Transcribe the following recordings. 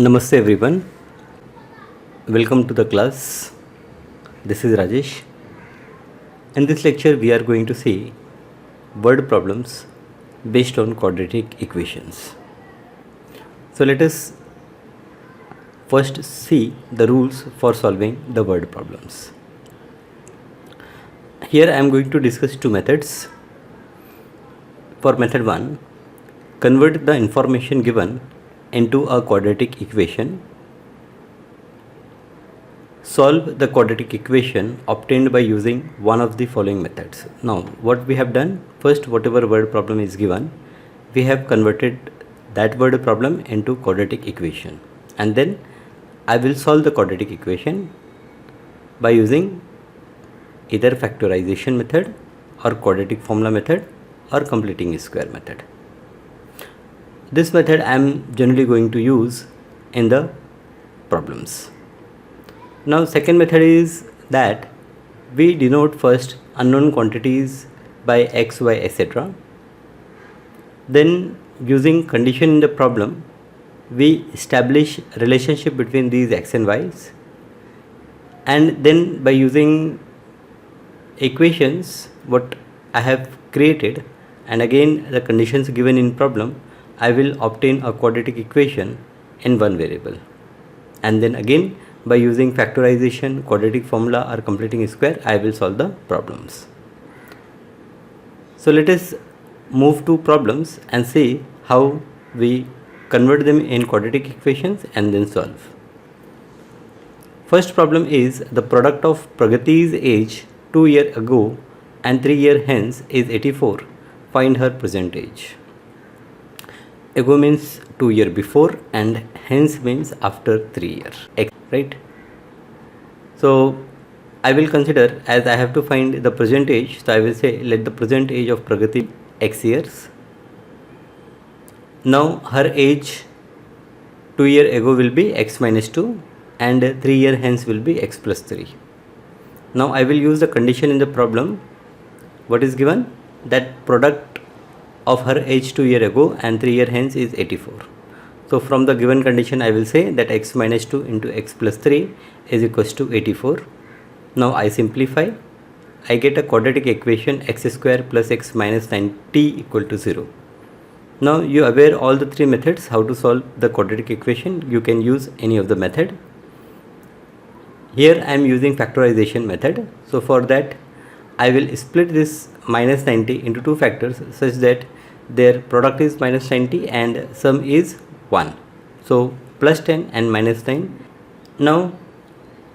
Namaste everyone. Welcome to the class. This is Rajesh. In this lecture we are going to see word problems based on quadratic equations. So let us first see the rules for solving the word problems. Here I am going to discuss two methods. For method 1, convert the information given into a quadratic equation. Solve the quadratic equation obtained by using one of the following methods. Now what we have done, first whatever word problem is given, we have converted that word problem into quadratic equation, and then I will solve the quadratic equation by using either factorization method or quadratic formula method or completing square method. This method I am generally going to use in the problems. Now second method is that we denote first unknown quantities by x, y, etc. Then using condition in the problem we establish relationship between these x and y's, and then by using equations what I have created and again the conditions given in problem, I will obtain a quadratic equation in one variable, and then again by using factorization, quadratic formula or completing square I will solve the problems. So let us move to problems and see how we convert them in quadratic equations and then solve. First problem is the product of Pragati's age 2 years ago and 3 years hence is 84. Find her present age. Ago means 2 years before and hence means after 3 years, right? So I will consider, as I have to find the present age, so I will say let the present age of Pragati x years. Now her age 2 years ago will be x minus 2 and 3 years hence will be x plus 3. Now I will use the condition in the problem. What is given? That product of her age 2 years ago and 3 years hence is 84. So from the given condition I will say that x minus 2 into x plus 3 is equals to 84. Now I simplify. I get a quadratic equation x square plus x minus 9t equal to 0. Now you are aware all the three methods how to solve the quadratic equation. You can use any of the method. Here I am using factorization method. So for that I will split this minus 90 into two factors such that their product is minus 90 and sum is 1. So plus 10 and minus 9. Now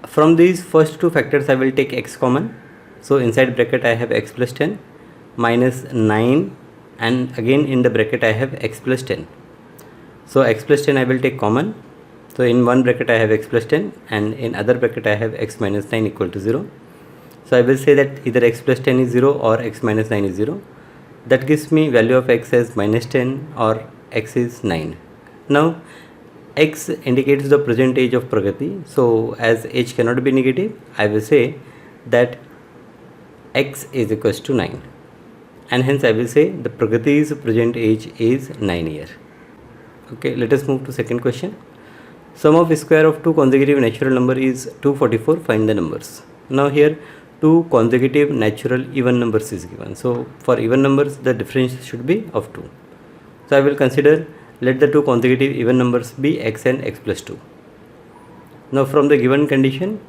from these first two factors I will take x common. So inside bracket I have x plus 10 minus 9 and again in the bracket I have x plus 10. So x plus 10 I will take common. So in one bracket I have x plus 10 and in other bracket I have x minus 9 equal to 0. So I will say that either x plus 10 is 0 or x minus 9 is 0. That gives me value of x as minus 10 or x is 9. Now x indicates the present age of Pragati. So as age cannot be negative, I will say that x is equals to 9. And hence I will say the Pragati's present age is 9 years. Okay, let us move to second question. Sum of square of two consecutive natural number is 244. Find the numbers. Now here two consecutive natural even numbers is given. So for even numbers the difference should be of 2. So I will consider let the two consecutive even numbers be x and x plus 2. Now from the given condition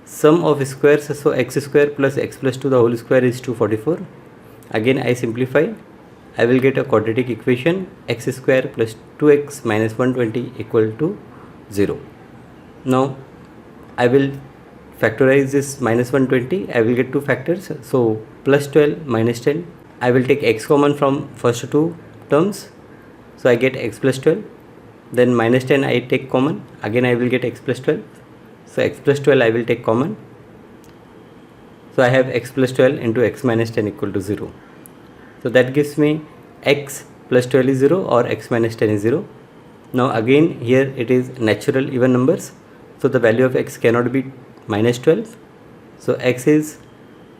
sum of squares, so x square plus x plus 2 the whole square is 244. Again I simplify. I will get a quadratic equation x square plus 2x minus 120 equal to 0. Now I will factorize this minus 120. I will get two factors. So plus 12 minus 10. I will take x common from first two terms. So I get x plus 12. Then minus 10 I take common. Again I will get x plus 12. So x plus 12 I will take common. So I have x plus 12 into x minus 10 equal to 0. So that gives me x plus 12 is 0 or x minus 10 is 0. Now again here it is natural even numbers. So the value of x cannot be minus 12. So x is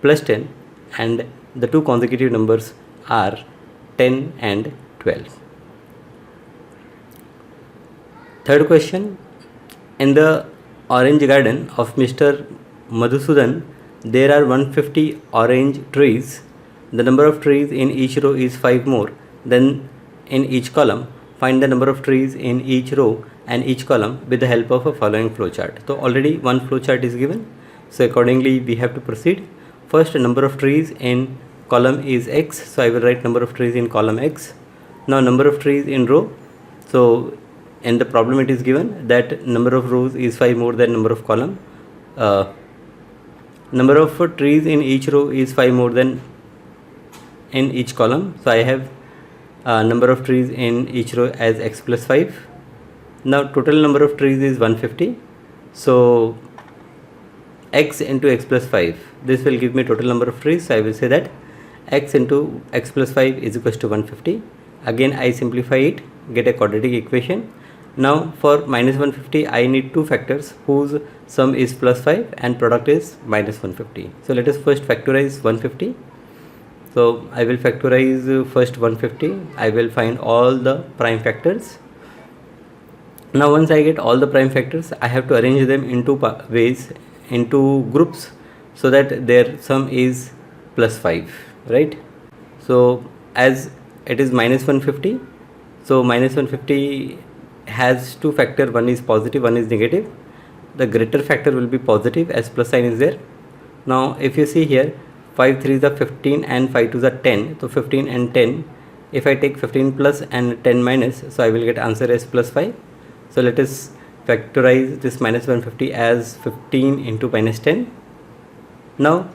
plus 10 and the two consecutive numbers are 10 and 12. Third question. In the orange garden of Mr. Madhusudan, there are 150 orange trees. The number of trees in each row is 5 more than in each column. Find the number of trees in each row and each column with the help of a following flowchart. So already one flowchart is given. So accordingly we have to proceed. First, number of trees in column is x. So I will write number of trees in column x. Now number of trees in row. So in the problem it is given that number of rows is 5 more than number of column. Number of trees in each row is 5 more than in each column. So I have number of trees in each row as x plus 5. Now total number of trees is 150. So x into x plus 5, this will give me total number of trees. So I will say that x into x plus 5 is equals to 150. Again I simplify it, get a quadratic equation. Now for minus 150 I need two factors whose sum is plus 5 and product is minus 150. So let us first factorize 150. So I will factorize first 150. I will find all the prime factors. Now once I get all the prime factors, I have to arrange them into ways, into groups, so that their sum is plus 5, right? So as it is minus 150, so minus 150 has two factors, one is positive, one is negative. The greater factor will be positive as plus sign is there. Now if you see here, 5 3s are 15 and 5 2s are 10. So 15 and 10, if I take 15 plus and 10 minus, so I will get answer as plus 5. So let us factorize this minus 150 as 15 into minus 10. Now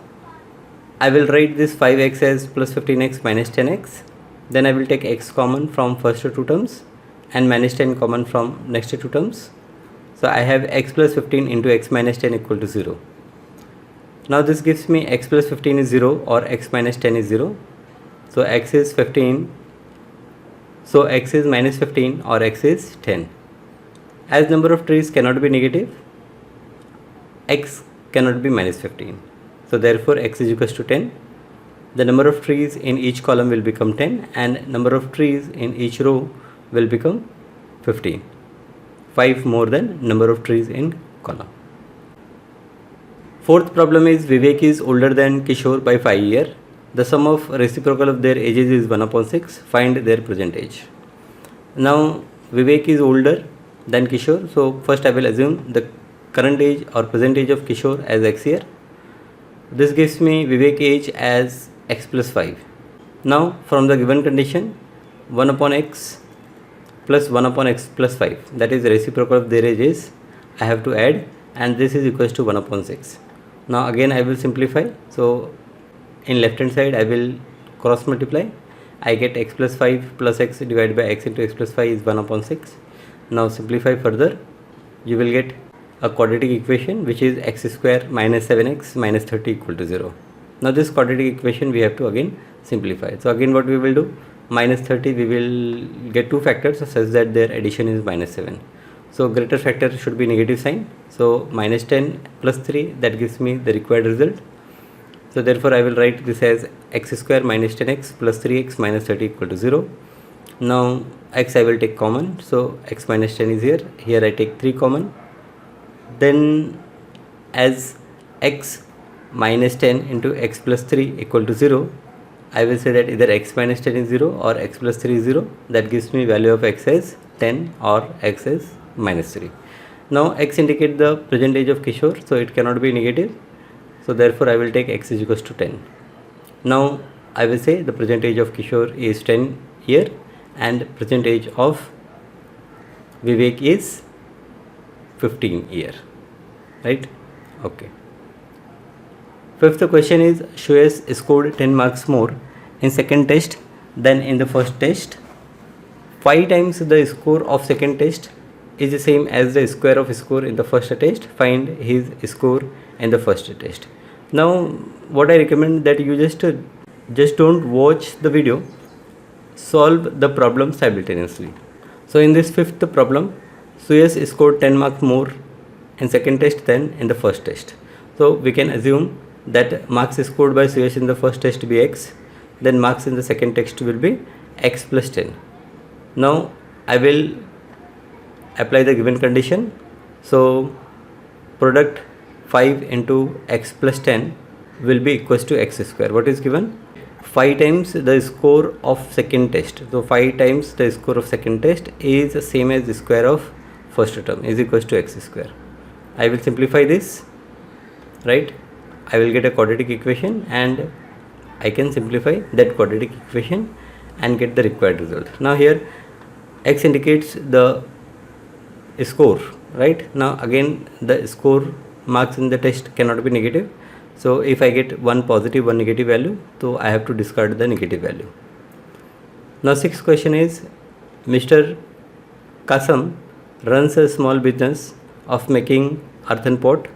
I will write this 5x as plus 15x minus 10x. Then I will take x common from first two terms and minus 10 common from next two terms. So I have x plus 15 into x minus 10 equal to 0. Now this gives me x plus 15 is 0 or x minus 10 is 0. So x is 15. So x is minus 15 or x is 10. As number of trees cannot be negative, x cannot be minus 15. So therefore x is equals to 10. The number of trees in each column will become 10 and number of trees in each row will become 15. 5 more than number of trees in column. Fourth problem is Vivek is older than Kishore by 5 years. The sum of reciprocal of their ages is 1/6. Find their present age. Now Vivek is older than Kishore. So first I will assume the current age or present age of Kishore as x year. This gives me Vivek age as x plus 5. Now from the given condition, 1/x plus 1/x plus 5, that is the reciprocal of their ages, I have to add, and this is equals to 1/6. Now again I will simplify. So in left hand side I will cross multiply. I get x plus 5 plus x divided by x into x plus 5 is 1/6. Now simplify further. You will get a quadratic equation which is x square minus 7x minus 30 equal to 0. Now this quadratic equation we have to again simplify. So again what we will do, minus 30 we will get two factors such that their addition is minus 7. So greater factor should be negative sign. So minus 10 plus 3, that gives me the required result. So therefore I will write this as x square minus 10x plus 3x minus 30 equal to 0. Now x I will take common. So x minus 10 is here. Here I take 3 common. Then as x minus 10 into x plus 3 equal to 0, I will say that either x minus 10 is 0 or x plus 3 is 0. That gives me value of x as 10 or x as minus 3. Now x indicate the present age of Kishore, so it cannot be negative. So therefore I will take x is equals to 10. Now I will say the present age of Kishore is 10 year and present age of Vivek is 15 year, right? Okay. Fifth question is Shreyas scored 10 marks more in second test than in the first test. 5 times the score of second test is the same as the square of score in the first test. Find his score in the first test. Now what I recommend that you just don't watch the video, solve the problem simultaneously. So in this fifth problem, Shreyas scored 10 marks more in second test than in the first test. So we can assume that marks scored by Shreyas in the first test be x, then marks in the second test will be x plus 10. Now I will apply the given condition. So product 5 into x plus 10 will be equals to x square. What is given? 5 times the score of second test. So 5 times the score of second test is the same as the square of first term, is equals to x square. I will simplify this, right? I will get a quadratic equation and I can simplify that quadratic equation and get the required result. Now here x indicates the score, right? Now again the score marks in the test cannot be negative. So if I get one positive, one negative value, so I have to discard the negative value. Now sixth question is, Mr. Kasam runs a small business of making earthen pot.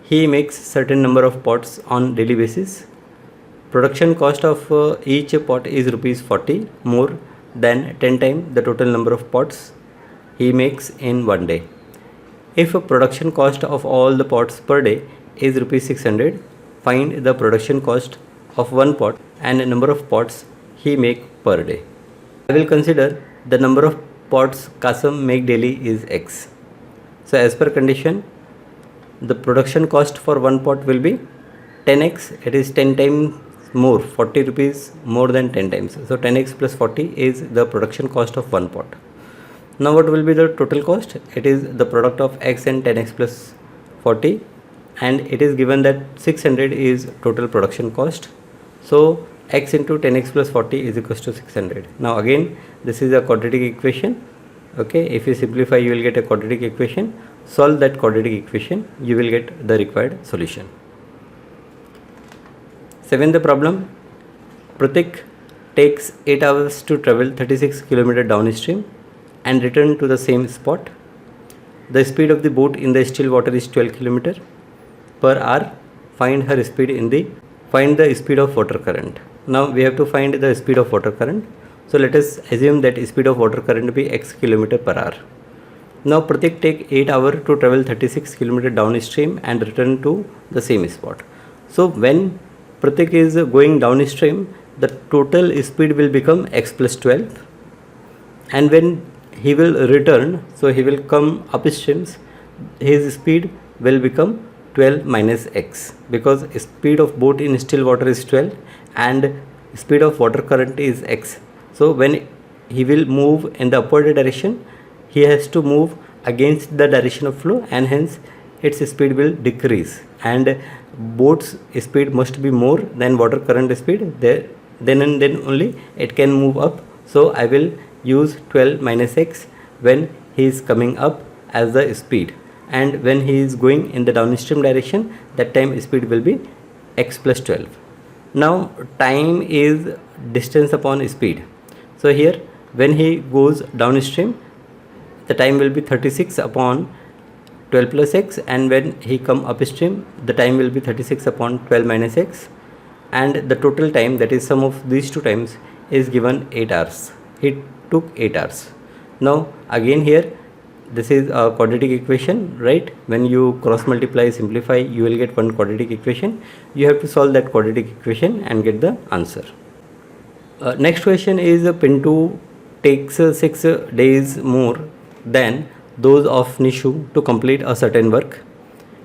He makes certain number of pots on daily basis. Production cost of each pot is rupees 40, more than 10 times the total number of pots he makes in one day. If a production cost of all the pots per day is rupees 600, find the production cost of one pot and the number of pots he make per day. I will consider the number of pots Kasam make daily is x. So as per condition, the production cost for one pot will be 10x, it is 10 times more, 40 rupees more than 10 times. So 10x plus 40 is the production cost of one pot. Now what will be the total cost? It is the product of x and 10x plus 40, and it is given that 600 is total production cost. So x into 10x plus 40 is equals to 600. Now again this is a quadratic equation. Okay, if you simplify you will get a quadratic equation. Solve that quadratic equation, you will get the required solution. Seventh problem, Pratik takes 8 hours to travel 36 km downstream and return to the same spot. The speed of the boat in the still water is 12 km per hour. Find the speed of water current. Now we have to find the speed of water current. So let us assume that speed of water current be x km per hour. Now Pratik take 8 hours to travel 36 km downstream and return to the same spot. So when Pratik is going downstream, the total speed will become x plus 12, and when he will return, so he will come upstream, his speed will become 12 minus x, because speed of boat in still water is 12 and speed of water current is x. So when he will move in the upward direction, he has to move against the direction of flow, and hence its speed will decrease, and boat's speed must be more than water current speed. Then and then only it can move up. So I will use 12 minus x when he is coming up as the speed, and when he is going in the downstream direction, that time speed will be x plus 12. Now time is distance upon speed. So here when he goes downstream, the time will be 36 upon 12 plus x, and when he come upstream, the time will be 36 upon 12 minus x, and the total time, that is sum of these two times, is given 8 hours. He took 8 hours. Now again here this is a quadratic equation, right? When you cross multiply, simplify, you will get one quadratic equation. You have to solve that quadratic equation and get the answer. Next question is, Pintu takes 6 days more than those of Nishu to complete a certain work.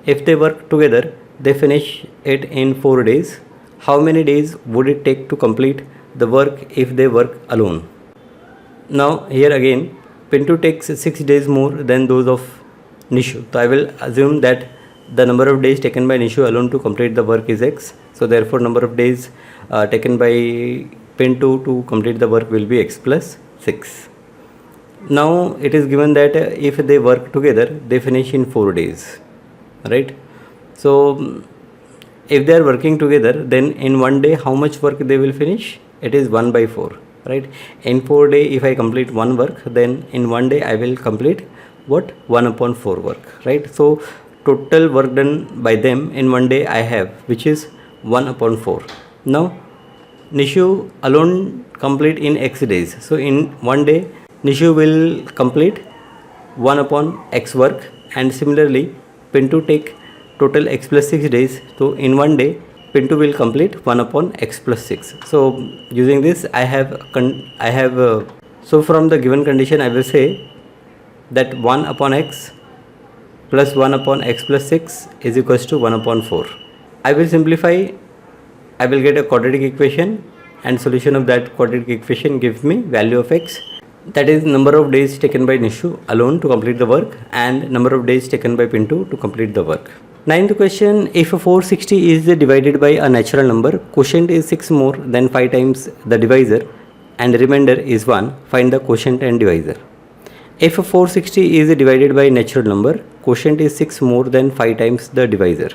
If they work together, they finish it in 4 days. How many days would it take to complete the work if they work alone? Now here again, Pintu takes 6 days more than those of Nishu. So I will assume that the number of days taken by Nishu alone to complete the work is x. So therefore number of days taken by Pintu to complete the work will be x plus 6. Now it is given that if they work together, they finish in 4 days, right? So if they are working together, then in one day how much work they will finish? It is 1 by 4, right? In 4 days, if I complete one work, then in one day I will complete what? 1 upon 4 work, right? So total work done by them in one day I have, which is 1 upon 4. Now Nishu alone complete in x days. So in one day Nishu will complete 1 upon x work, and similarly Pintu take total x plus 6 days. So in one day Pintu will complete 1 upon x plus 6. So using this I have so from the given condition I will say that 1 upon x plus 1 upon x plus 6 is equals to 1 upon 4. I will simplify. I will get a quadratic equation, and solution of that quadratic equation gives me value of x, that is number of days taken by Nishu alone to complete the work and number of days taken by Pintu to complete the work. Ninth question, if a 460 is divided by a natural number, quotient is 6 more than 5 times the divisor and remainder is 1, find the quotient and divisor. If a 460 is divided by a natural number, quotient is 6 more than 5 times the divisor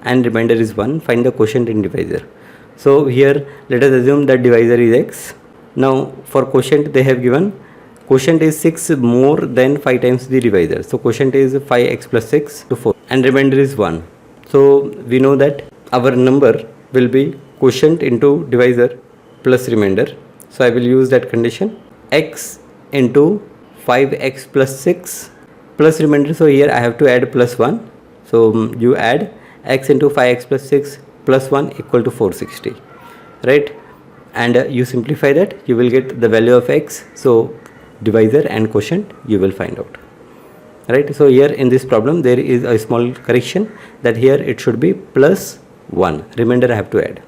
and remainder is 1, find the quotient and divisor. So here let us assume that divisor is x. Now for quotient they have given quotient is 6 more than 5 times the divisor. So quotient is 5x plus 6 to 4 and remainder is 1. So we know that our number will be quotient into divisor plus remainder. So I will use that condition, x into 5x plus 6 plus remainder. So here I have to add plus 1. So you add x into 5x plus 6 plus 1 equal to 460, right? And you simplify that, you will get the value of x. So divisor and quotient you will find out, right? So here in this problem there is a small correction, that here it should be plus 1, remainder I have to add.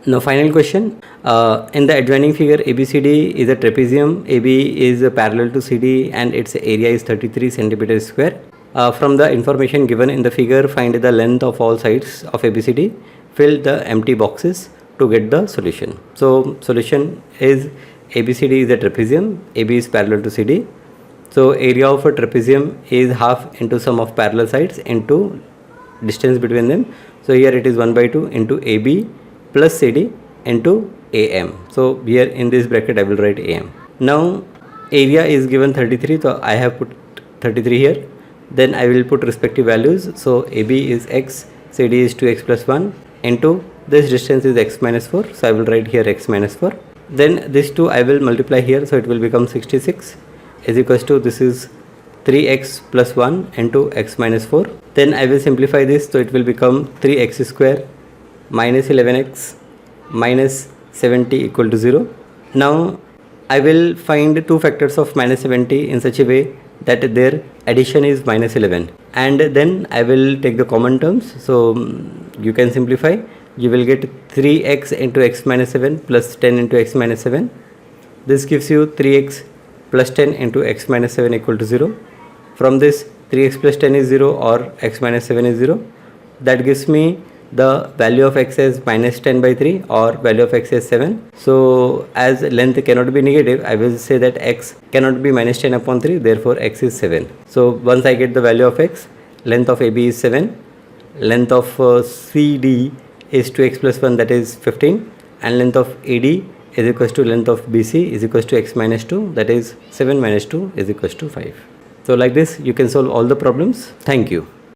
Now final question, in the adjoining figure ABCD is a trapezium, AB is parallel to CD and its area is 33 centimeters square. From the information given in the figure, find the length of all sides of ABCD, fill the empty boxes to get the solution. So solution is ABCD is a trapezium, AB is parallel to CD. So area of a trapezium is half into sum of parallel sides into distance between them. So here it is 1 by 2 into AB plus CD into AM. So here in this bracket I will write AM. Now area is given 33, so I have put 33 here. Then I will put respective values. So AB is x, CD is 2x plus 1 into this distance is x minus 4. So I will write here x minus 4. Then this 2 I will multiply here, so it will become 66 is equals to, this is 3x plus 1 into x minus 4. Then I will simplify this, so it will become 3x square minus 11x minus 70 equal to 0. Now I will find two factors of minus 70 in such a way that their addition is minus 11, and then I will take the common terms. So you can simplify, you will get 3x into x minus 7 plus 10 into x minus 7. This gives you 3x plus 10 into x minus 7 equal to 0. From this 3x plus 10 is 0 or x minus 7 is 0. That gives me the value of x as minus 10 by 3 or value of x as 7. So as length cannot be negative, I will say that x cannot be minus 10 upon 3, therefore x is 7. So once I get the value of x, length of AB is 7, length of CD is 2x plus 1, that is 15, and length of AD is equals to length of BC is equals to x minus 2, that is 7 minus 2 is equals to 5. So like this you can solve all the problems. Thank you.